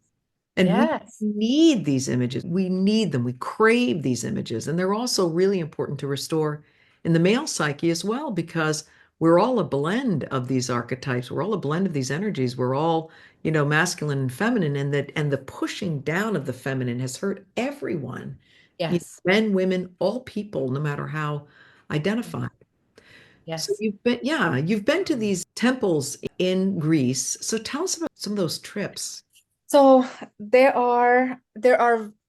And we yes, need these images. We need them. We crave these images. And they're also really important to restore in the male psyche as well, because we're all a blend of these archetypes. We're all a blend of these energies. We're all, masculine and feminine. And the pushing down of the feminine has hurt everyone. yes, Men, women, all people, no matter how identified. So yes. you've been to these temples in Greece. So tell us about some of those trips. So there are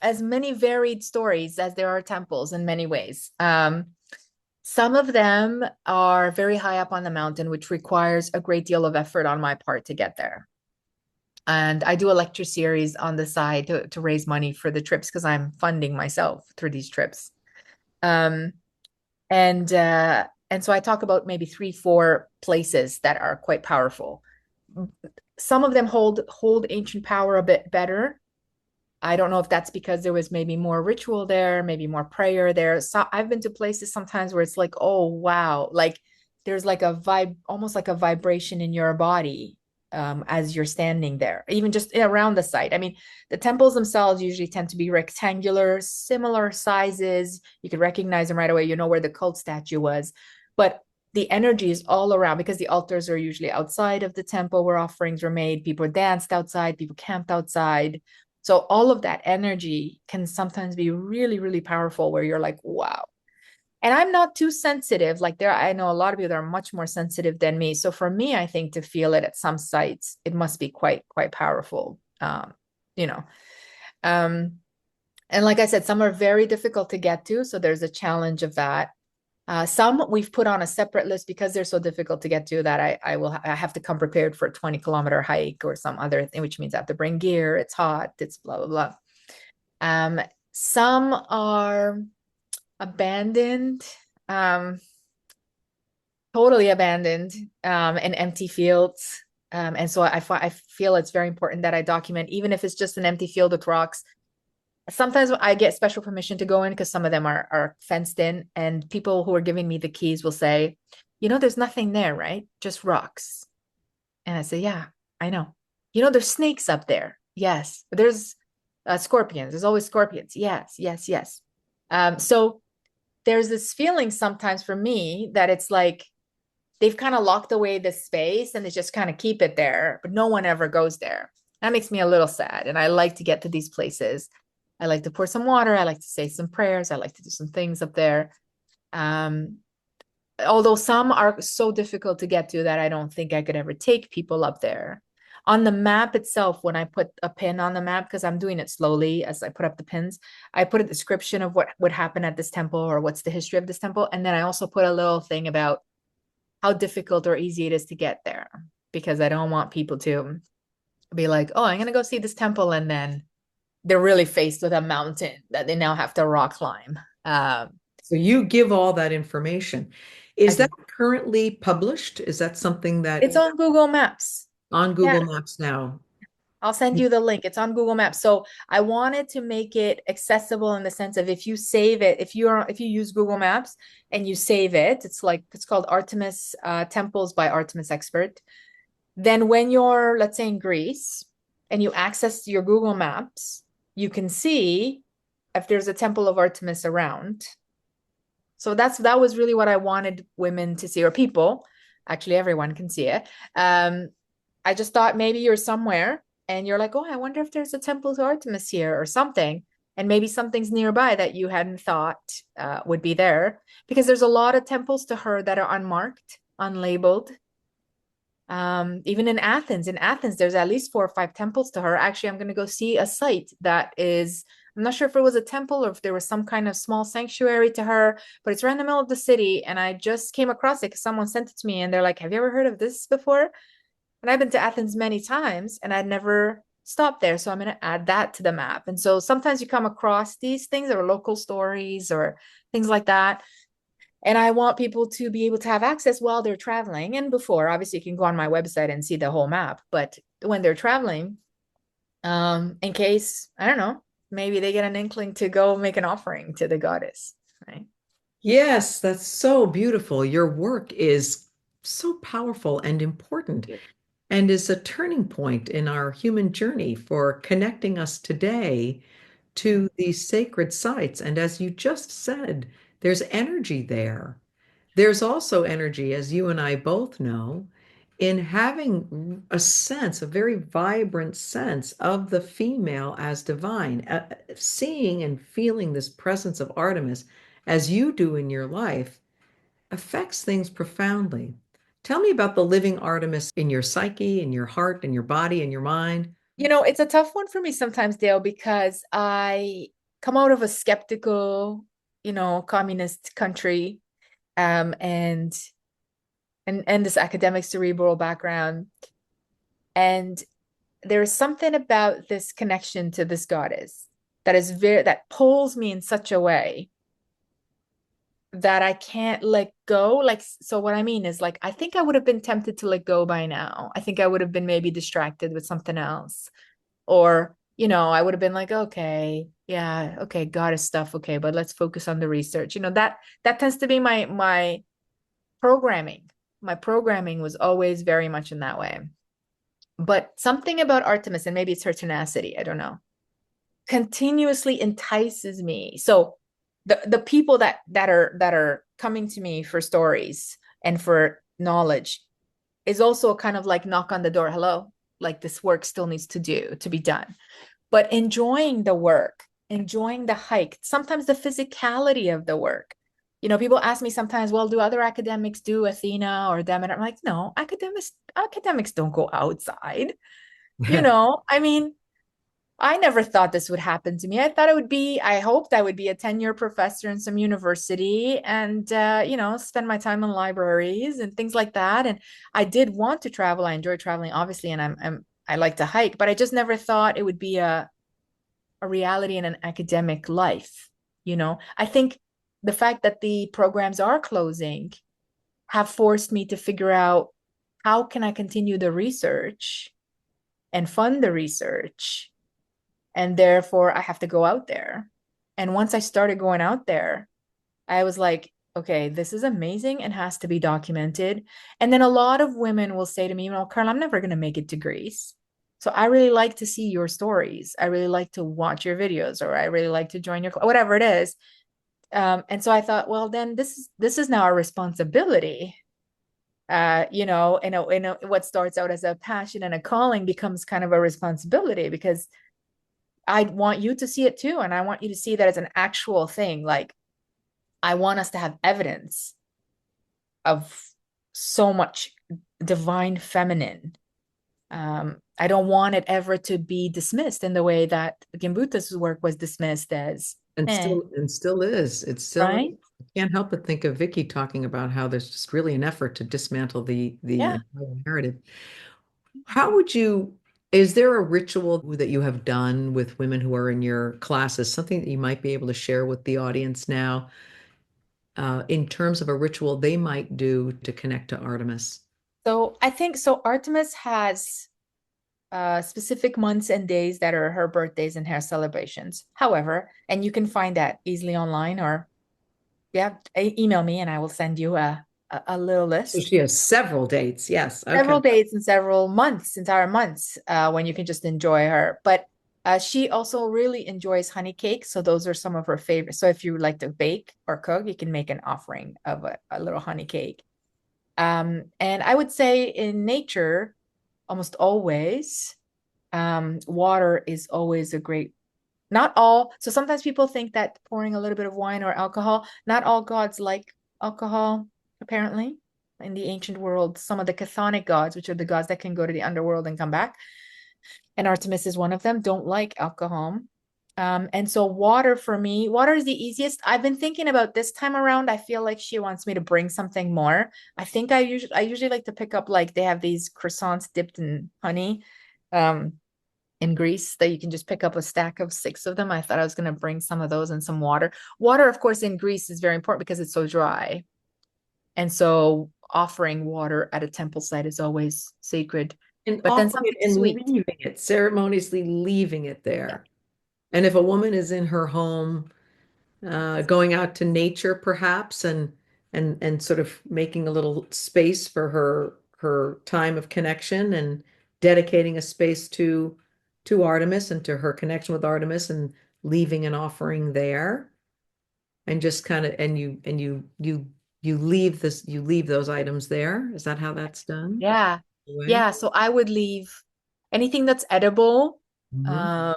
as many varied stories as there are temples in many ways. Some of them are very high up on the mountain, which requires a great deal of effort on my part to get there. And I do a lecture series on the side to raise money for the trips because I'm funding myself through these trips. Um, and so I talk about maybe 3, 4 places that are quite powerful. Some of them hold ancient power a bit better. I don't know if that's because there was maybe more ritual there, maybe more prayer there. So I've been to places sometimes where it's like, oh wow, like there's like a vibe, almost like a vibration in your body as you're standing there, even just around the site. I mean, the temples themselves usually tend to be rectangular, similar sizes. You could recognize them right away. You know where the cult statue was, but the energy is all around because the altars are usually outside of the temple where offerings were made. People danced outside, people camped outside. So all of that energy can sometimes be really, really powerful where you're like, wow. And I'm not too sensitive. Like I know a lot of people that are much more sensitive than me. So for me, I think to feel it at some sites, it must be quite powerful. You know. Um, and like I said, some are very difficult to get to. So there's a challenge of that. Some we've put on a separate list because they're so difficult to get to that I have to come prepared for a 20-kilometer hike or some other thing, which means I have to bring gear. It's hot. It's blah blah blah. Some are abandoned, um, totally abandoned, in empty fields. And so I feel it's very important that I document, even if it's just an empty field with rocks. Sometimes I get special permission to go in because some of them are fenced in, and people who are giving me the keys will say, there's nothing there, right? Just rocks. And I say, yeah, I know. There's snakes up there. Yes. There's scorpions. There's always scorpions. Yes, yes, yes. So there's this feeling sometimes for me that it's like they've kind of locked away the space and they just kind of keep it there, but no one ever goes there. That makes me a little sad. And I like to get to these places. I like to pour some water. I like to say some prayers. I like to do some things up there. Although some are so difficult to get to that I don't think I could ever take people up there. On the map itself, when I put a pin on the map, because I'm doing it slowly as I put up the pins, I put a description of what would happen at this temple or what's the history of this temple. And then I also put a little thing about how difficult or easy it is to get there, because I don't want people to be like, oh, I'm going to go see this temple. And then they're really faced with a mountain that they now have to rock climb. So you give all that information. Is I that currently published? Is that something It's that on Google Maps. on Yeah, Google Maps now? I'll send you the link. It's on Google Maps. So I wanted to make it accessible in the sense of if you save it, if you use Google Maps and you save it, it's called Artemis Temples by Artemis Expert. Then when you're, let's say, in Greece and you access your Google Maps, you can see if there's a temple of Artemis around. So that was really what I wanted women to see, or people. Actually, everyone can see it. I just thought maybe you're somewhere and you're like, oh, I wonder if there's a temple to Artemis here or something. And maybe something's nearby that you hadn't thought would be there. Because there's a lot of temples to her that are unmarked, unlabeled. Even in Athens, there's at least 4 or 5 temples to her. Actually, I'm going to go see a site that is, I'm not sure if it was a temple or if there was some kind of small sanctuary to her, but it's right in the middle of the city. And I just came across it because someone sent it to me and they're like, have you ever heard of this before? And I've been to Athens many times and I'd never stopped there. So I'm going to add that to the map. And so sometimes you come across these things or local stories or things like that. And I want people to be able to have access while they're traveling. And before, obviously, you can go on my website and see the whole map. But when they're traveling, in case, I don't know, maybe they get an inkling to go make an offering to the goddess, right? Yes, that's so beautiful. Your work is so powerful and important and is a turning point in our human journey for connecting us today to these sacred sites. And as you just said, there's energy there. There's also energy, as you and I both know, in having a sense, a very vibrant sense of the female as divine, seeing and feeling this presence of Artemis as you do in your life affects things profoundly. Tell me about the living Artemis in your psyche, in your heart, in your body, in your mind. It's a tough one for me sometimes, Dale, because I come out of a skeptical, communist country, and this academic cerebral background. And there's something about this connection to this goddess that pulls me in such a way that I can't let go. Like, so what I mean is like, I think I would have been tempted to let go by now. I think I would have been maybe distracted with something else. Or, I would have been like, okay, yeah, okay, goddess stuff, okay, but let's focus on the research. That tends to be my programming. My programming was always very much in that way. But something about Artemis, and maybe it's her tenacity, I don't know, continuously entices me. So the people that are coming to me for stories and for knowledge is also kind of like knock on the door, hello, like this work still needs to be done. But enjoying the work, enjoying the hike, sometimes the physicality of the work. People ask me sometimes, well, do other academics do Athena or Demeter? I'm like, no, academics don't go outside. I mean, I never thought this would happen to me. I hoped I would be a 10-year professor in some university and, spend my time in libraries and things like that. And I did want to travel. I enjoy traveling, obviously, and I like to hike, but I just never thought it would be a reality in an academic life. I think the fact that the programs are closing have forced me to figure out how can I continue the research and fund the research, and therefore I have to go out there. And once I started going out there, I was like, okay, this is amazing and has to be documented. And then a lot of women will say to me, Carl, I'm never going to make it to Greece. So I really like to see your stories. I really like to watch your videos, or I really like to join your whatever it is. And so I thought, well, then this is now a responsibility. What starts out as a passion and a calling becomes kind of a responsibility, because I want you to see it too. And I want you to see that as an actual thing. Like, I want us to have evidence of so much divine feminine. I don't want it ever to be dismissed in the way that Gimbutas's work was dismissed as, And still is. It's still right? I can't help but think of Vicky talking about how there's just really an effort to dismantle the Yeah. entire narrative. How would you, is there a ritual that you have done with women who are in your classes, something that you might be able to share with the audience now, in terms of a ritual they might do to connect to Artemis? So I think so. Artemis has specific months and days that are her birthdays and her celebrations. However, and you can find that easily online, or yeah, email me and I will send you a little So list. she has several dates. Yes. Okay. Several dates and several months, entire months, when you can just enjoy her. But she also really enjoys honey cake. So those are some of her favorites. So if you like to bake or cook, you can make an offering of a little honey cake. And I would say in nature, almost always, water is always a great, not all. So sometimes people think that pouring a little bit of wine or alcohol, not all gods like alcohol, apparently. In the ancient world, some of the chthonic gods, which are the gods that can go to the underworld and come back, and Artemis is one of them, don't like alcohol. And so water, for me, water is the easiest. I've been thinking about this time around. I feel like she wants me to bring something more. I usually like to pick up, like, they have these croissants dipped in honey in Greece that you can just pick up a stack of 6 of them. I thought I was going to bring some of those and some water. Water, of course, in Greece is very important because it's so dry. And so offering water at a temple site is always sacred. And But then offering it something and sweet. leaving it, ceremoniously leaving it Yeah. there. And if a woman is in her home, going out to nature perhaps, and sort of making a little space for her time of connection, and dedicating a space to Artemis and to her connection with Artemis, and leaving an offering there, and just kind of, you leave those items there. Is that how that's done? Yeah. Way? Yeah. So I would leave anything that's edible Mhm. um,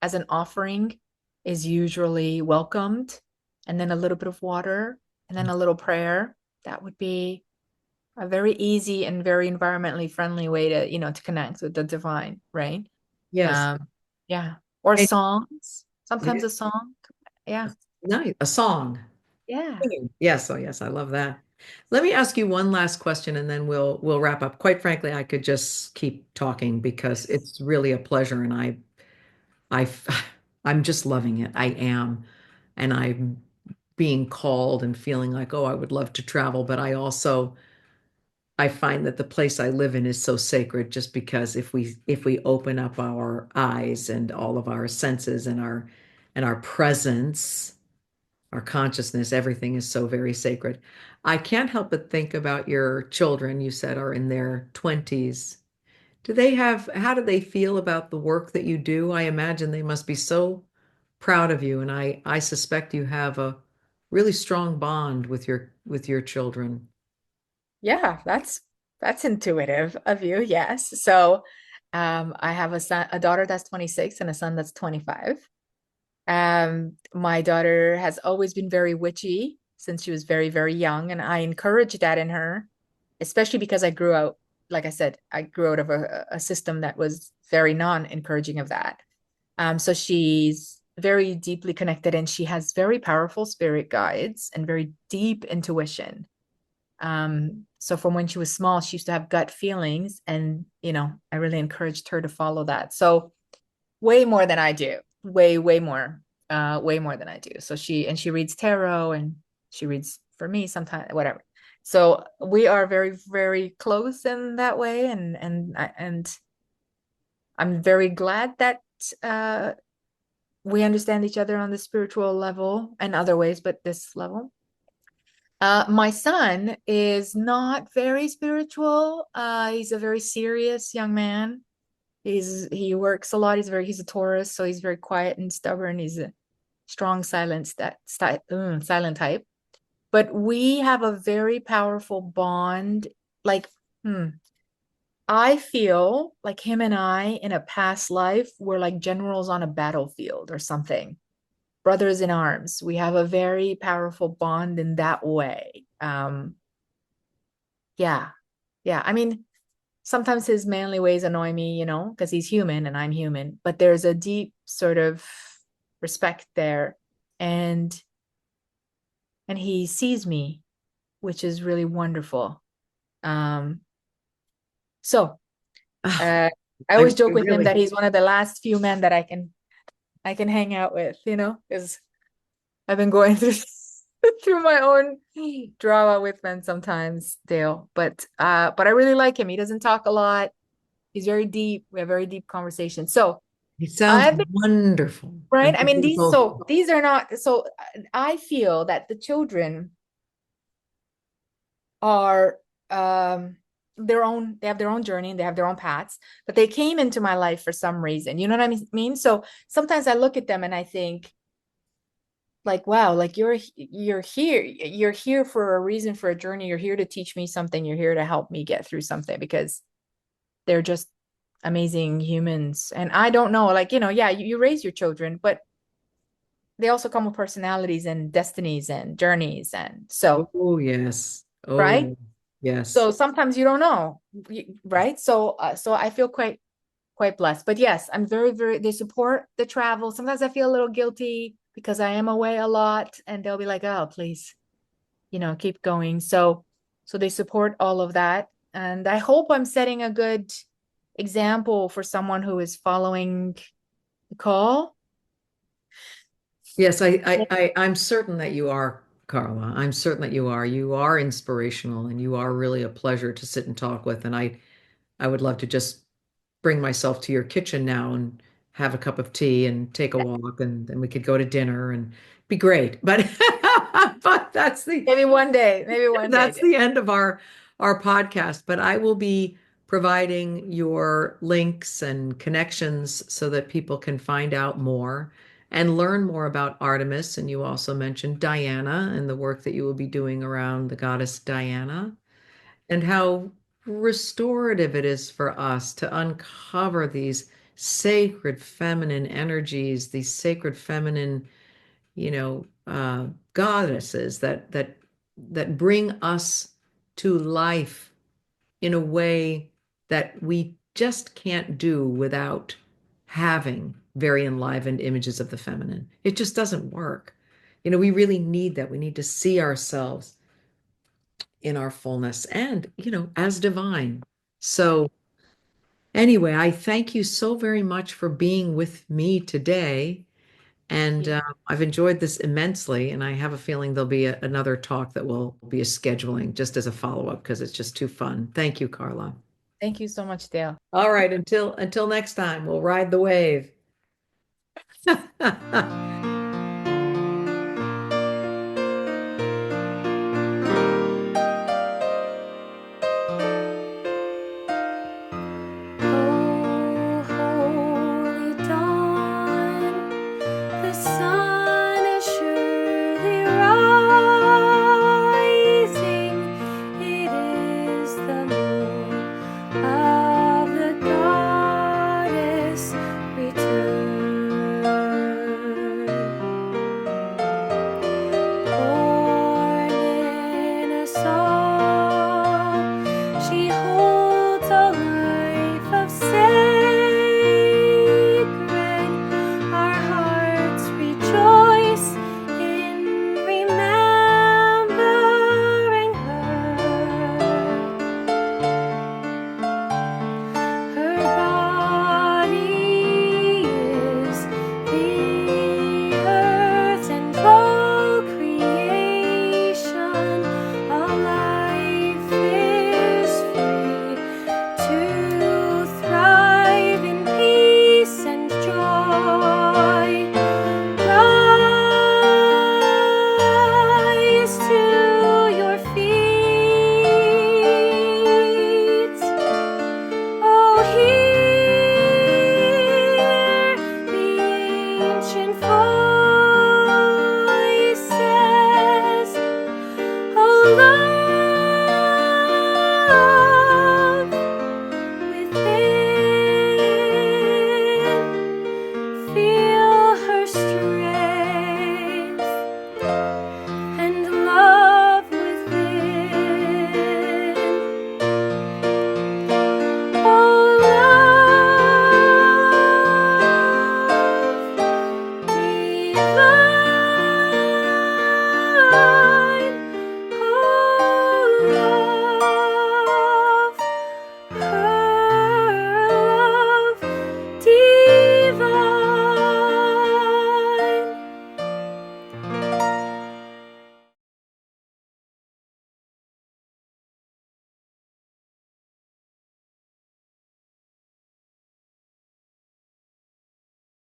as an offering is usually welcomed. And then a little bit of water and then a little prayer. That would be a very easy and very environmentally friendly way to connect with the divine, right? Yes. Um, yeah. Or And songs. yeah, Sometimes a song. Yeah. nice. A song. Yeah. Singing. Yes, oh yes, I love that. Let me ask you one last question and then we'll wrap up. Quite frankly, I could just keep talking because it's really a pleasure, and I I'm just loving it. I am. And I'm being called and feeling like, oh, I would love to travel, but I find that the place I live in is so sacred just because if we open up our eyes and all of our senses and our presence, our consciousness, everything is so very sacred. I can't help but think about your children, you said are in their 20s. How do they feel about the work that you do? I imagine they must be so proud of you, and I suspect you have a really strong bond with your children. Yeah, that's intuitive of you. Yes. So, I have a daughter that's 26 and a son that's 25. My daughter has always been very witchy since she was very, very young, and I encourage that in her, especially because I grew out, like I said, I grew out of a system that was very non-encouraging of that. So she's very deeply connected and she has very powerful spirit guides and very deep intuition. So from when she was small, she used to have gut feelings, and I really encouraged her to follow that. So way more than I do. Way more than I do. So she reads tarot and she reads for me sometimes, whatever. So we are very, very close in that way, and I'm very glad that uh we understand each other on the spiritual level and other ways, but this level. My son is not very spiritual. He's a very serious young man. He works a lot. He's a Taurus, so he's very quiet and stubborn. He's a strong silent type. But we have a very powerful bond. Like, I feel like him and I in a past life were like generals on a battlefield or something, brothers in arms. We have a very powerful bond in that way. Yeah, yeah. I mean, sometimes his manly ways annoy me, because he's human and I'm human, but there's a deep sort of respect there, and he sees me, which is really wonderful. Um, so Ah, uh, I I, always I joke with him really that he's one of the last few men that I can hang out with, because I've been going through through my own drama with men sometimes, Dale. But I really like him. He doesn't talk a lot. He's very deep. We have very deep conversations. So It sounds I've been wonderful. right. I'm I mean, thinking both. these are not so I feel that the children are they have their own journey and they have their own paths, but they came into my life for some reason. You know what I mean? So sometimes I look at them and I think, like, wow, like you're here for a reason, for a journey. You're here to teach me something. You're here to help me get through something, because they're just amazing humans. And I don't know, like, yeah, you raise your children, but they also come with personalities and destinies and journeys. And so, Oh, yes. right? Oh, yes. So sometimes you don't know, right? So I feel quite blessed. But yes, I'm very, very, they support the travel. Sometimes I feel a little guilty because I am away a lot, and they'll be like, "Oh, please, keep going." So they support all of that. And I hope I'm setting a good example for someone who is following the call. Yes, I'm certain that you are, Carla. I'm certain that you are. You are inspirational and you are really a pleasure to sit and talk with. And I would love to just bring myself to your kitchen now and have a cup of tea and take a walk, and then we could go to dinner and be great. But but Maybe one that's day. the end of our podcast. But I will be providing your links and connections so that people can find out more and learn more about Artemis. And you also mentioned Diana and the work that you will be doing around the goddess Diana, and how restorative it is for us to uncover these sacred feminine energies, these sacred feminine, goddesses that bring us to life in a way that we just can't do without having very enlivened images of the feminine. It just doesn't work. We really need that. We need to see ourselves in our fullness and, as divine. So, anyway, I thank you so very much for being with me today. And you. I've enjoyed this immensely. And I have a feeling there'll be another talk that we'll be scheduling just as a follow-up because it's just too fun. Thank you, Carla. Thank you so much, Dale. All right, until next time, we'll ride the wave.